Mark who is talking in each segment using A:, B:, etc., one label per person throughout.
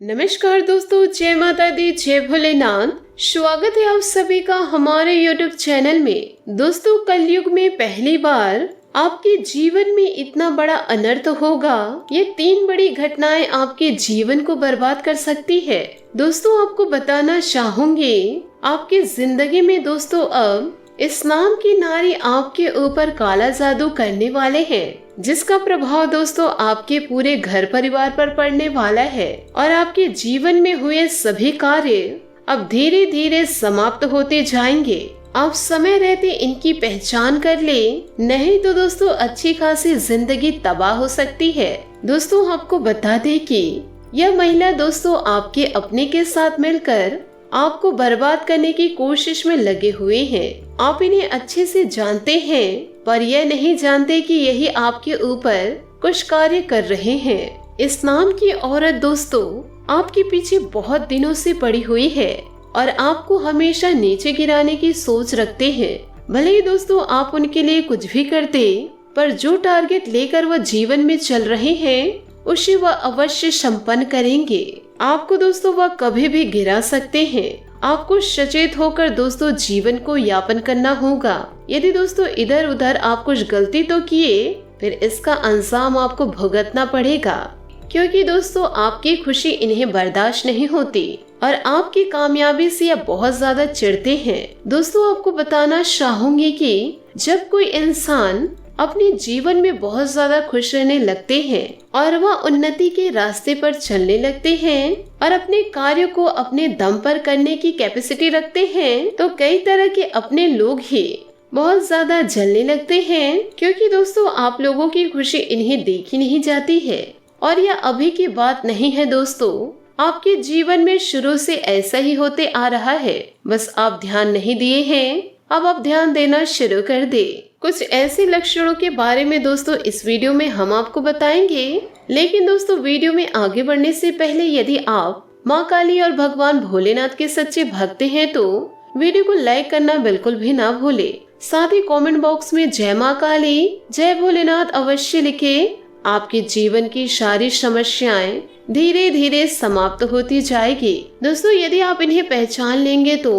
A: नमस्कार दोस्तों, जय माता दी, जय भोलेनाथ। स्वागत है आप सभी का हमारे YouTube चैनल में। दोस्तों, कलयुग में पहली बार आपके जीवन में इतना बड़ा अनर्थ होगा। ये 3 बड़ी घटनाएं आपके जीवन को बर्बाद कर सकती है। दोस्तों, आपको बताना चाहूंगी, आपकी जिंदगी में दोस्तों अब इस नाम की नारी आपके ऊपर काला जादू करने वाले हैं, जिसका प्रभाव दोस्तों आपके पूरे घर परिवार पर पड़ने वाला है और आपके जीवन में हुए सभी कार्य अब धीरे धीरे समाप्त होते जाएंगे। आप समय रहते इनकी पहचान कर ले, नहीं तो दोस्तों अच्छी खासी जिंदगी तबाह हो सकती है। दोस्तों, आपको बता दें कि यह महिला दोस्तों आपके अपने के साथ मिलकर आपको बर्बाद करने की कोशिश में लगे हुए हैं। आप इन्हें अच्छे से जानते हैं, पर यह नहीं जानते कि यही आपके ऊपर कुछ कार्य कर रहे हैं। इस नाम की औरत दोस्तों आपके पीछे बहुत दिनों से पड़ी हुई है और आपको हमेशा नीचे गिराने की सोच रखते हैं। भले ही दोस्तों आप उनके लिए कुछ भी करते, पर जो टारगेट लेकर वह जीवन में चल रहे हैं उसे वह अवश्य संपन्न करेंगे। आपको दोस्तों वह कभी भी गिरा सकते हैं। आपको सचेत होकर दोस्तों जीवन को यापन करना होगा। यदि दोस्तों इधर उधर आप कुछ गलती तो किए, फिर इसका अंजाम आपको भुगतना पड़ेगा, क्योंकि दोस्तों आपकी खुशी इन्हें बर्दाश्त नहीं होती और आपकी कामयाबी से यह बहुत ज्यादा चिढ़ते हैं। दोस्तों, आपको बताना चाहूंगी कि जब कोई इंसान अपने जीवन में बहुत ज्यादा खुश रहने लगते हैं और वह उन्नति के रास्ते पर चलने लगते हैं और अपने कार्य को अपने दम पर करने की कैपेसिटी रखते हैं, तो कई तरह के अपने लोग ही बहुत ज्यादा जलने लगते हैं, क्योंकि दोस्तों आप लोगों की खुशी इन्हें देखी नहीं जाती है। और यह अभी की बात नहीं है दोस्तों, आपके जीवन में शुरू से ऐसा ही होते आ रहा है। बस आप ध्यान नहीं दिए हैं, अब आप ध्यान देना शुरू कर दे। कुछ ऐसे लक्षणों के बारे में दोस्तों इस वीडियो में हम आपको बताएंगे। लेकिन दोस्तों वीडियो में आगे बढ़ने से पहले यदि आप माँ काली और भगवान भोलेनाथ के सच्चे भक्त हैं तो वीडियो को लाइक करना बिल्कुल भी ना भूले। साथ ही कमेंट बॉक्स में जय माँ काली, जय भोलेनाथ अवश्य लिखे। आपके जीवन की सारी समस्याएं धीरे धीरे समाप्त होती जाएगी। दोस्तों, यदि आप इन्हें पहचान लेंगे तो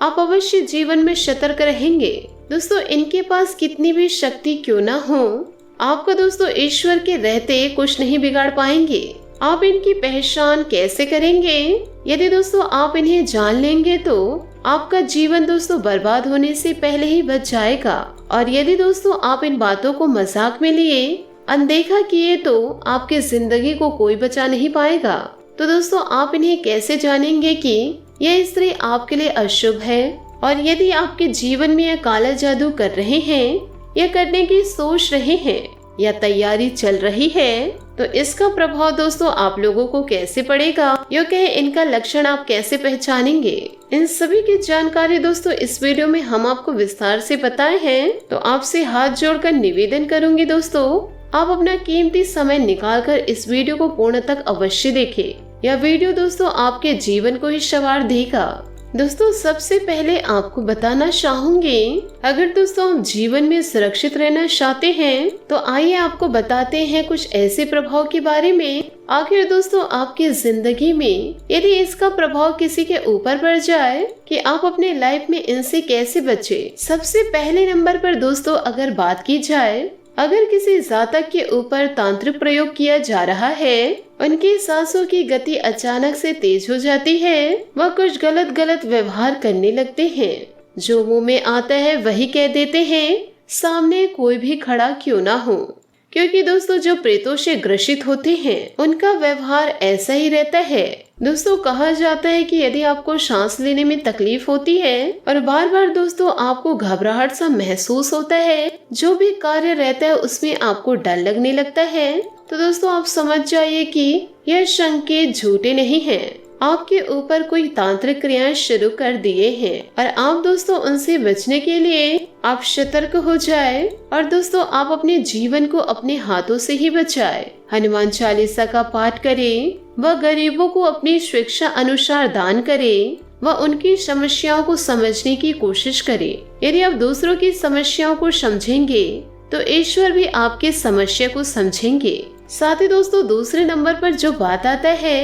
A: आप अवश्य जीवन में सतर्क रहेंगे। दोस्तों, इनके पास कितनी भी शक्ति क्यों ना हो, आपको दोस्तों ईश्वर के रहते कुछ नहीं बिगाड़ पाएंगे। आप इनकी पहचान कैसे करेंगे? यदि दोस्तों आप इन्हें जान लेंगे तो आपका जीवन दोस्तों बर्बाद होने से पहले ही बच जाएगा। और यदि दोस्तों आप इन बातों को मजाक में लिए, अनदेखा किए, तो आपकी जिंदगी को कोई बचा नहीं पाएगा। तो दोस्तों आप इन्हें कैसे जानेंगे कि यह स्त्री आपके लिए अशुभ है? और यदि आपके जीवन में यह काला जादू कर रहे हैं, या करने की सोच रहे हैं, या तैयारी चल रही है, तो इसका प्रभाव दोस्तों आप लोगों को कैसे पड़ेगा, यो कहे इनका लक्षण आप कैसे पहचानेंगे? इन सभी की जानकारी दोस्तों इस वीडियो में हम आपको विस्तार से बताए हैं। तो आपसे हाथ जोड़कर निवेदन करूंगी दोस्तों, आप अपना कीमती समय निकालकर इस वीडियो को पूर्ण तक अवश्य देखें। यह वीडियो दोस्तों आपके जीवन को ही संवार देगा। दोस्तों, सबसे पहले आपको बताना चाहूंगी, अगर दोस्तों हम जीवन में सुरक्षित रहना चाहते हैं तो आइए आपको बताते हैं कुछ ऐसे प्रभाव के बारे में। आखिर दोस्तों आपकी जिंदगी में यदि इसका प्रभाव किसी के ऊपर पड़ जाए कि आप अपने लाइफ में इनसे कैसे बचे। सबसे पहले नंबर पर दोस्तों अगर बात की जाए, अगर किसी जातक के ऊपर तांत्रिक प्रयोग किया जा रहा है, उनकी सांसों की गति अचानक से तेज हो जाती है, वह कुछ गलत व्यवहार करने लगते हैं, जो मुंह में आता है वही कह देते हैं, सामने कोई भी खड़ा क्यों ना हो। क्योंकि दोस्तों जो प्रेतों से ग्रसित होते हैं उनका व्यवहार ऐसा ही रहता है। दोस्तों कहा जाता है कि यदि आपको सांस लेने में तकलीफ होती है और बार बार दोस्तों आपको घबराहट सा महसूस होता है, जो भी कार्य रहता है उसमें आपको डर लगने लगता है, तो दोस्तों आप समझ जाइए कि यह संकेत झूठे नहीं हैं। आपके ऊपर कोई तांत्रिक क्रियाएं शुरू कर दिए हैं और आप दोस्तों उनसे बचने के लिए आप सतर्क हो जाए और दोस्तों आप अपने जीवन को अपने हाथों से ही बचाए। हनुमान चालीसा का पाठ करें, वह गरीबों को अपनी शिक्षा अनुसार दान करे, वह उनकी समस्याओं को समझने की कोशिश करे। यदि आप दूसरों की समस्याओं को समझेंगे तो ईश्वर भी आपकी समस्या को समझेंगे। साथ ही दोस्तों दूसरे नंबर पर जो बात आता है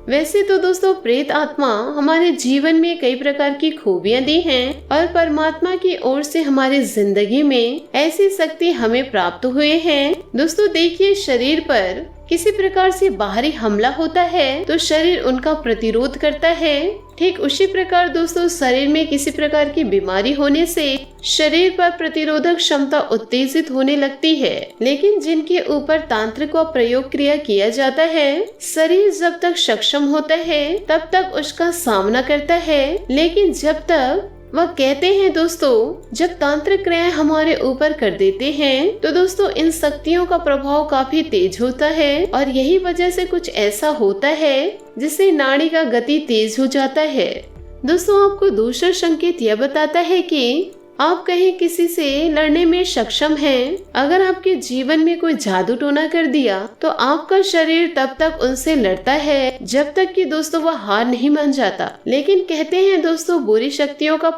A: वैसे तो दोस्तों प्रेत आत्मा हमारे जीवन में कई प्रकार की खूबियां दी हैं और परमात्मा की ओर से हमारी जिंदगी में ऐसी शक्ति हमें प्राप्त हुए हैं। दोस्तों देखिए, शरीर पर किसी प्रकार से बाहरी हमला होता है तो शरीर उनका प्रतिरोध करता है। ठीक उसी प्रकार दोस्तों शरीर में किसी प्रकार की बीमारी होने से शरीर पर प्रतिरोधक क्षमता उत्तेजित होने लगती है। लेकिन जिनके ऊपर तांत्रिक का प्रयोग क्रिया किया जाता है, शरीर जब तक सक्षम होता है तब तक उसका सामना करता है। लेकिन जब तक वह कहते हैं दोस्तों, जब तांत्रिक क्रियाएं हमारे ऊपर कर देते हैं तो दोस्तों इन शक्तियों का प्रभाव काफी तेज होता है और यही वजह से कुछ ऐसा होता है जिससे नाड़ी का गति तेज हो जाता है। दोस्तों आपको दूसरा संकेत यह बताता है कि आप कहीं किसी से लड़ने में सक्षम हैं। अगर आपके जीवन में कोई जादू टोना कर दिया तो आपका शरीर तब तक उनसे लड़ता है जब तक कि दोस्तों वह हार नहीं मान जाता। लेकिन कहते हैं दोस्तों बुरी शक्तियों का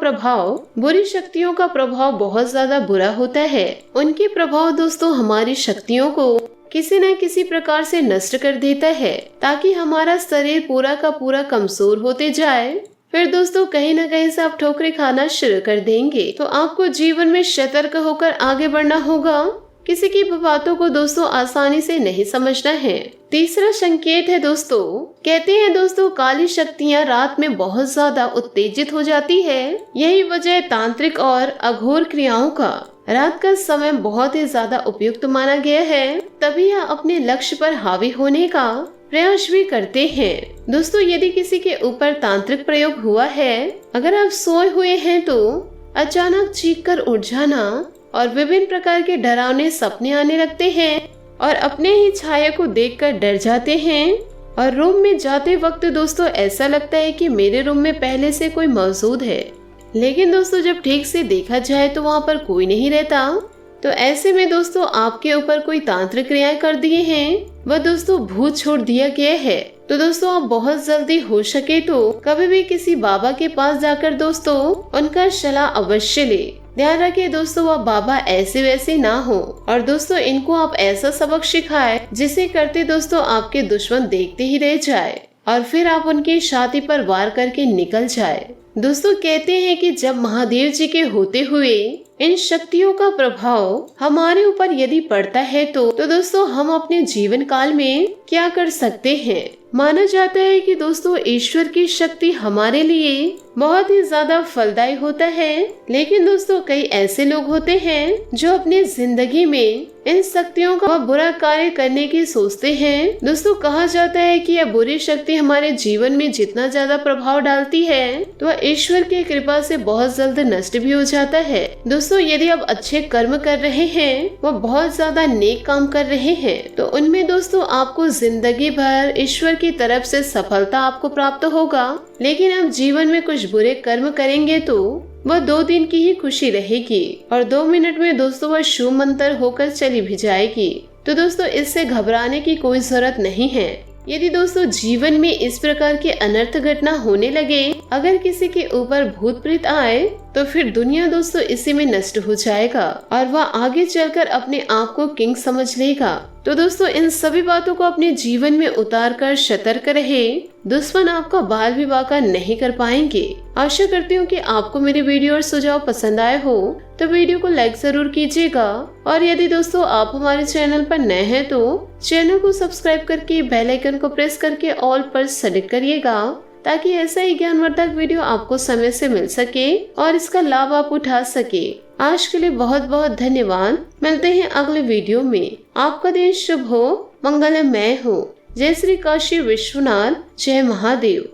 A: प्रभाव बहुत ज्यादा बुरा होता है। उनके प्रभाव दोस्तों हमारी शक्तियों को किसी न किसी प्रकार से नष्ट कर देता है ताकि हमारा शरीर पूरा का पूरा कमजोर होते जाए। फिर दोस्तों कहीं न कहीं से आप ठोकरें खाना शुरू कर देंगे। तो आपको जीवन में सतर्क होकर आगे बढ़ना होगा। किसी की बातों को दोस्तों आसानी से नहीं समझना है। तीसरा संकेत है दोस्तों, कहते हैं दोस्तों काली शक्तियाँ रात में बहुत ज्यादा उत्तेजित हो जाती है। यही वजह तांत्रिक और अघोर क्रियाओं का रात का समय बहुत ही ज्यादा उपयुक्त माना गया है। तभी यह अपने लक्ष्य पर हावी होने का प्रयास भी करते हैं। दोस्तों यदि किसी के ऊपर तांत्रिक प्रयोग हुआ है, अगर आप सोए हुए हैं तो अचानक चीख कर उठ जाना और विभिन्न प्रकार के डरावने सपने आने लगते हैं और अपने ही छाया को देखकर डर जाते हैं और रूम में जाते वक्त दोस्तों ऐसा लगता है कि मेरे रूम में पहले से कोई मौजूद है। लेकिन दोस्तों जब ठीक से देखा जाए तो वहाँ पर कोई नहीं रहता। तो ऐसे में दोस्तों आपके ऊपर कोई तांत्रिक क्रियाएं कर दिए हैं, वह दोस्तों भूत छोड़ दिया गया है। तो दोस्तों आप बहुत जल्दी हो सके तो कभी भी किसी बाबा के पास जाकर दोस्तों उनका सलाह अवश्य ले। ध्यान रखिए दोस्तों वह बाबा ऐसे वैसे ना हो और दोस्तों इनको आप ऐसा सबक सिखाए जिसे करते दोस्तों आपके दुश्मन देखते ही रह जाए और फिर आप उनकी छाती पर वार करके निकल जाए। दोस्तों कहते हैं कि जब महादेव जी के होते हुए इन शक्तियों का प्रभाव हमारे ऊपर यदि पड़ता है तो दोस्तों हम अपने जीवन काल में क्या कर सकते हैं। माना जाता है कि दोस्तों ईश्वर की शक्ति हमारे लिए बहुत ही ज्यादा फलदायी होता है। लेकिन दोस्तों कई ऐसे लोग होते हैं जो अपनी जिंदगी में इन शक्तियों का बुरा कार्य करने की सोचते हैं। दोस्तों कहा जाता है कि यह बुरी शक्ति हमारे जीवन में जितना ज्यादा प्रभाव डालती है तो वह ईश्वर की कृपा से बहुत जल्द नष्ट भी हो जाता है। दोस्तों यदि आप अच्छे कर्म कर रहे हैं, वह बहुत ज्यादा नेक काम कर रहे हैं, तो उनमें दोस्तों आपको जिंदगी भर ईश्वर की तरफ से सफलता आपको प्राप्त होगा। लेकिन आप जीवन में कुछ बुरे कर्म करेंगे तो वह 2 दिन की ही खुशी रहेगी और 2 मिनट में दोस्तों वह शुभ मंत्र होकर चली भी जाएगी। तो दोस्तों इससे घबराने की कोई जरूरत नहीं है। यदि दोस्तों जीवन में इस प्रकार की अनर्थ घटना होने लगे, अगर किसी के ऊपर भूत प्रेत आए तो फिर दुनिया दोस्तों इसी में नष्ट हो जाएगा और वह आगे चलकर अपने आप को किंग समझ लेगा। तो दोस्तों इन सभी बातों को अपने जीवन में उतार कर सतर्क रहे। दुश्मन आपका बाल भी बाका नहीं कर पाएंगे। आशा करती हूँ कि आपको मेरे वीडियो और सुझाव पसंद आए हो तो वीडियो को लाइक जरूर कीजिएगा और यदि दोस्तों आप हमारे चैनल पर नए हैं तो चैनल को सब्सक्राइब करके बेल आइकन को प्रेस करके ऑल पर सेलेक्ट करिएगा ताकि ऐसा ही ज्ञानवर्धक वीडियो आपको समय से मिल सके और इसका लाभ आप उठा सके। आज के लिए बहुत बहुत धन्यवाद। मिलते हैं अगले वीडियो में। आपका दिन शुभ हो, मंगलमय हो। जय श्री काशी विश्वनाथ, जय महादेव।